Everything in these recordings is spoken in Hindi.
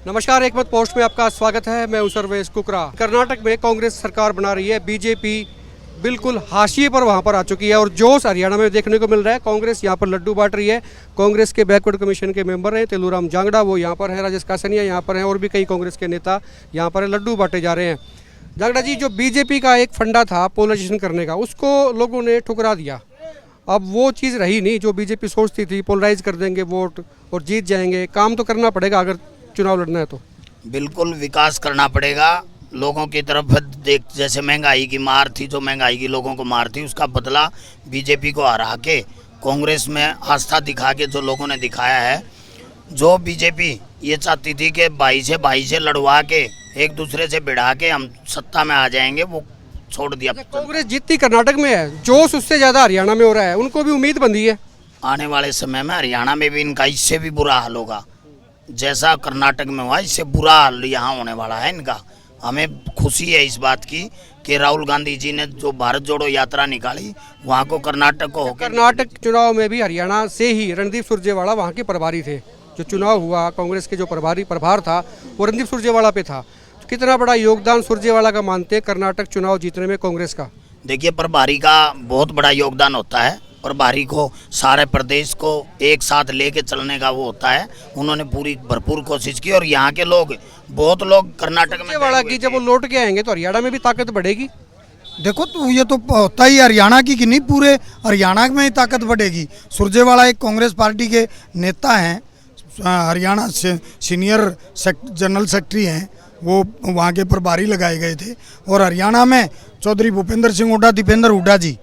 नमस्कार, एक मत पोस्ट में आपका स्वागत है। मैं हूं सर्वेश कुकरा। कर्नाटक में कांग्रेस सरकार बना रही है। बीजेपी बिल्कुल हाशिए पर वहां पर आ चुकी है और जोश हरियाणा में देखने को मिल रहा है। कांग्रेस यहां पर लड्डू बांट रही है। कांग्रेस के बैकवर्ड कमीशन के मेंबर हैं तेलूराम जांगड़ा, वो यहाँ पर हैं। राजेश कासनिया यहाँ पर हैं और भी कई कांग्रेस के नेता यहाँ पर लड्डू बांटे जा रहे हैं। जांगड़ा जी, जो बीजेपी का एक फंडा था पोलराइजेशन करने का, उसको लोगों ने ठुकरा दिया। अब वो चीज़ रही नहीं जो बीजेपी सोचती थी, पोलराइज कर देंगे वोट और जीत जाएंगे। काम तो करना पड़ेगा अगर चुनाव लड़ना है तो। बिल्कुल विकास करना पड़ेगा लोगों की तरफ। देख, जैसे महंगाई की मार थी, जो महंगाई की लोगों को मार थी, उसका बदला बीजेपी को हरा के कांग्रेस में आस्था दिखा के जो लोगों ने दिखाया है। जो बीजेपी ये चाहती थी कि भाई से लड़वा के एक दूसरे से भिड़ा के हम सत्ता में आ जाएंगे, वो छोड़ दिया। कांग्रेस जीतती कर्नाटक में है, जोश उससे ज़्यादा हरियाणा में हो रहा है। उनको भी उम्मीद बंधी है आने वाले समय में हरियाणा में भी इनका इससे भी बुरा हाल होगा। जैसा कर्नाटक में हुआ, इससे बुरा हाल यहाँ होने वाला है इनका। हमें खुशी है इस बात की कि राहुल गांधी जी ने जो भारत जोड़ो यात्रा निकाली, वहाँ को कर्नाटक को कर्नाटक चुनाव में भी हरियाणा से ही रणदीप सुरजेवाला वहाँ के प्रभारी थे। जो चुनाव हुआ, कांग्रेस के जो प्रभार था वो रणदीप सुरजेवाला पे था। तो कितना बड़ा योगदान सुरजेवाला का मानते हैं कर्नाटक चुनाव जीतने में कांग्रेस का? देखिए, प्रभारी का बहुत बड़ा योगदान होता है। प्रभारी को सारे प्रदेश को एक साथ लेके चलने का वो होता है। उन्होंने पूरी भरपूर कोशिश की और यहाँ के लोग, बहुत लोग कर्नाटक में वाला की जब वो लौट के आएंगे तो हरियाणा में भी ताकत बढ़ेगी। देखो, तो ये तो होता ही हरियाणा की कि नहीं, पूरे हरियाणा में ही ताकत बढ़ेगी। सुरजेवाला एक कांग्रेस पार्टी के नेता हैं, हरियाणा से सीनियर जनरल सेक्रेटरी हैं, वो वहाँ के प्रभारी लगाए गए थे। और हरियाणा में चौधरी भूपेंद्र सिंह हुड्डा, दीपेंद्र हुड्डा जी,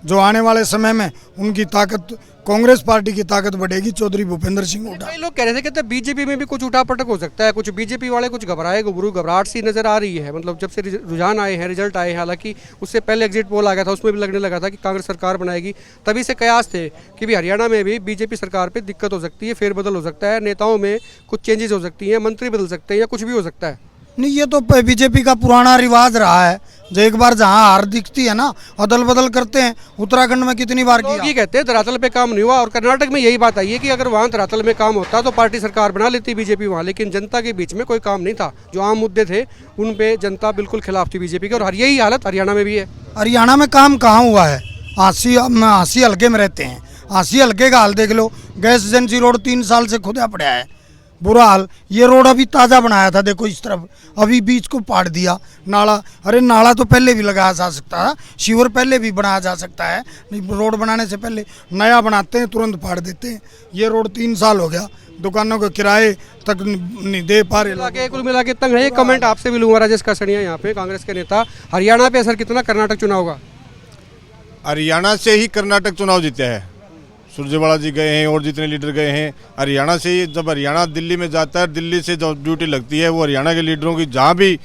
जो आने वाले समय में उनकी ताकत, कांग्रेस पार्टी की ताकत बढ़ेगी। चौधरी भूपेंद्र सिंह हुड्डा। कई लोग कह रहे थे कि बीजेपी में भी कुछ उठापटक हो सकता है, कुछ बीजेपी वाले कुछ घबराहट सी नजर आ रही है। मतलब जब से रुझान आए हैं, रिजल्ट आए हैं, हालांकि उससे पहले एग्जिट पोल आ गया था, उसमें भी लगने लगा था कि कांग्रेस सरकार बनाएगी। तभी से कयास थे कि भी हरियाणा में भी बीजेपी सरकार पर दिक्कत हो सकती है, फेरबदल हो सकता है, नेताओं में कुछ चेंजेस हो सकती हैं, मंत्री बदल सकते हैं या कुछ भी हो सकता है। नहीं, ये तो बीजेपी का पुराना रिवाज रहा है। जो एक बार जहां हार दिखती है ना, अदल बदल करते हैं। उत्तराखंड में कितनी बार किया। ये कहते हैं धरातल पे काम नहीं हुआ और कर्नाटक में यही बात आई है कि अगर वहाँ धरातल में काम होता तो पार्टी सरकार बना लेती बीजेपी वहाँ, लेकिन जनता के बीच में कोई काम नहीं था। जो आम मुद्दे थे उन पे जनता बिल्कुल खिलाफ थी बीजेपी के, और यही हालत हरियाणा में भी है। हरियाणा में काम कहाँ हुआ है? हांसी हल्के में रहते हैं। हांसी हल्के का हाल देख लो। गैस एजेंसी रोड 3 साल से खुदा पड़ा है, बुरा हाल। ये रोड अभी ताज़ा बनाया था, देखो इस तरफ, अभी बीच को पाड़ दिया। नाला, अरे नाला तो पहले भी लगाया जा सकता है, शिवर पहले भी बनाया जा सकता है। रोड बनाने से पहले नया बनाते हैं, तुरंत फाड़ देते हैं। ये रोड 3 साल हो गया, दुकानों के किराए तक नहीं दे पा रहे। कुल मिला के तंग है। एक कमेंट आपसे भी लूँगा, राजेश कासनिया यहाँ पे कांग्रेस के नेता। हरियाणा पे असर कितना कर्नाटक चुनाव का? हरियाणा से ही कर्नाटक चुनाव जीते हैं। सुरजेवाला जी गए हैं और जितने लीडर गए हैं हरियाणा से ही। जब हरियाणा दिल्ली में जाता है, दिल्ली से जो ड्यूटी लगती है वो हरियाणा के लीडरों की, जहाँ भी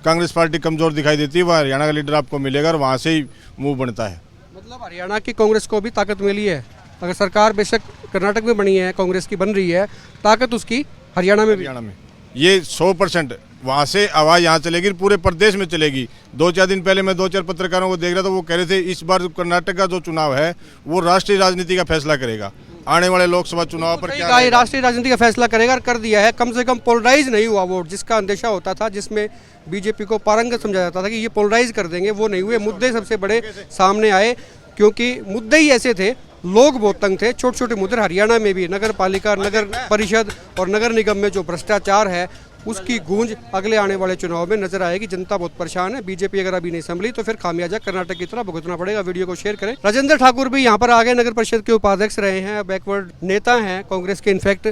कांग्रेस पार्टी कमजोर दिखाई देती है वहाँ हरियाणा का लीडर आपको मिलेगा और वहाँ से ही मूव बनता है। मतलब हरियाणा की कांग्रेस को भी ताकत मिली है। अगर सरकार बेशक कर्नाटक में बनी है, कांग्रेस की बन रही है, ताकत उसकी हरियाणा में ये 100% वहाँ से आवाज़ यहाँ चलेगी, पूरे प्रदेश में चलेगी। 2-4 दिन पहले मैं 2-4 पत्रकारों को देख रहा था, वो कह रहे थे इस बार कर्नाटक का जो चुनाव है वो राष्ट्रीय राजनीति का फैसला करेगा। आने वाले लोकसभा चुनाव पर क्या राष्ट्रीय राजनीति का फैसला करेगा, कर दिया है। कम से कम पोलराइज नहीं हुआ वोट, जिसका अंदेशा होता था, जिसमें बीजेपी को पारंगत समझा जाता था कि ये पोलराइज कर देंगे, वो नहीं हुए। मुद्दे सबसे बड़े सामने आए क्योंकि मुद्दे ही ऐसे थे, लोग बहुत तंग थे। छोटे छोटे मुद्दे हरियाणा में भी, नगर पालिका, नगर परिषद और नगर निगम में जो भ्रष्टाचार है उसकी गूंज अगले आने वाले चुनाव में नजर आएगी। जनता बहुत परेशान है। बीजेपी अगर अभी नहीं संभली तो फिर खामियाजा कर्नाटक की तरह भुगतना पड़ेगा। वीडियो को शेयर करें। राजेंद्र ठाकुर भी यहाँ पर आ गए, नगर परिषद के उपाध्यक्ष रहे हैं, बैकवर्ड नेता हैं कांग्रेस के। इनफैक्ट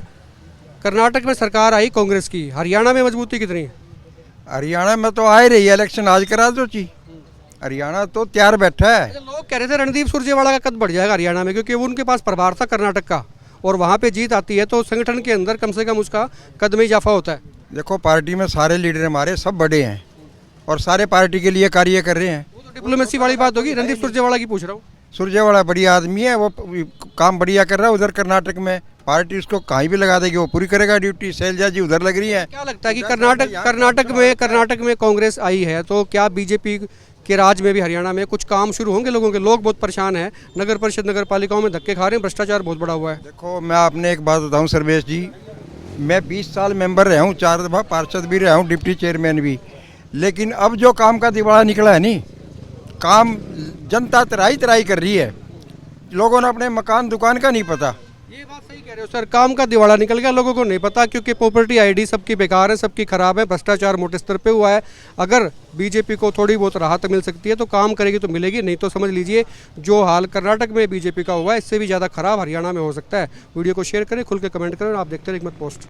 कर्नाटक में सरकार आई कांग्रेस की, हरियाणा में मजबूती कितनी है? हरियाणा में तो आ ही रही है, इलेक्शन आज करा दो जी, हरियाणा तो तैयार बैठा है। लोग कह रहे थे रणदीप सुरजेवाला का कद बढ़ जाएगा हरियाणा में, क्योंकि वो उनके पास प्रभार था कर्नाटक का, और वहाँ पे जीत आती है तो संगठन के अंदर कम से कम उसका कद में इजाफा होता है। देखो, पार्टी में सारे लीडर हमारे सब बड़े हैं और सारे पार्टी के लिए कार्य कर रहे हैं। वो तो डिप्लोमेसी वाली बात होगी। रणदीप सुरजेवाला की पूछ रहा हूँ। सुरजेवाला बढ़िया आदमी है, वो काम बढ़िया कर रहा है। उधर कर्नाटक में पार्टी उसको कहीं भी लगा देगी, वो पूरी करेगा ड्यूटी। शैलजा जी उधर लग रही है। क्या लगता है कि कर्नाटक में कांग्रेस आई है तो क्या बीजेपी के राज में भी हरियाणा में कुछ काम शुरू होंगे? लोगों के, लोग बहुत परेशान हैं, नगर परिषद नगर पालिकाओं में धक्के खा रहे हैं, भ्रष्टाचार बहुत बड़ा हुआ है। देखो, मैं आपने एक बात बताऊं सर्वेश जी, मैं 20 साल मेंबर रहा हूँ, 4 दफ़ा पार्षद भी रहा हूँ, डिप्टी चेयरमैन भी। लेकिन अब जो काम का दिवाला निकला है नी, काम जनता तराई तराई कर रही है, लोगों ने अपने मकान दुकान का नहीं पता। ये बात सही कह रहे हो सर, काम का दिवाला निकल गया, लोगों को नहीं पता, क्योंकि प्रॉपर्टी आईडी सबकी बेकार है, सबकी खराब है, भ्रष्टाचार मोटे स्तर पे हुआ है। अगर बीजेपी को थोड़ी बहुत राहत मिल सकती है तो काम करेगी तो मिलेगी, नहीं तो समझ लीजिए जो हाल कर्नाटक में बीजेपी का हुआ है इससे भी ज़्यादा खराब हरियाणा में हो सकता है। वीडियो को शेयर करें, खुल के कमेंट करें और आप देखते रहिए एक मत पोस्ट।